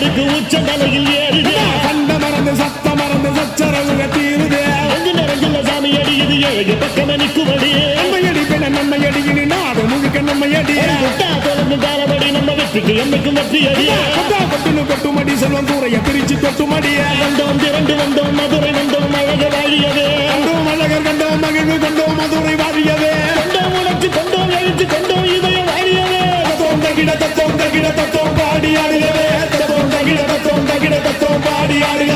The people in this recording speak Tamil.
இருக்கு உச்ச தலையில் ஏறுது கண்ட மறந்து சத்த மறந்து சச்சரவுக தீருது அங்கு நிறைஞ்சுள்ள சாமி அடியுது ஏழு பக்கம் நிற்குமடி நம்மையடி பின்ன நம்மையடி இனி நாடு முழுக்க நம்மையடி தொடர்ந்து காலமடி நம்ம வெற்றிக்கு என்னைக்கும் வெற்றி அடி கொட்டுனு கொட்டுமடி செல்வம் தூரைய பிரிச்சு கொட்டுமடிய வந்தோம் திரண்டு வந்தோம் மதுரை வந்தோம் அழக வாழியவே கண்டோம் அழகர் கண்டோம் மகிழ்வு கண்டோம் மதுரை வாழியவே கொண்டோம் உணர்ச்சி கொண்டோம் எழுச்சி கொண்டோம் இதய வாழியவே தத்தோம் தகிட தத்தோம் பாடி ஆடுகவே தத்தோம் தகிட தத்தோம் பாடி ஆடுக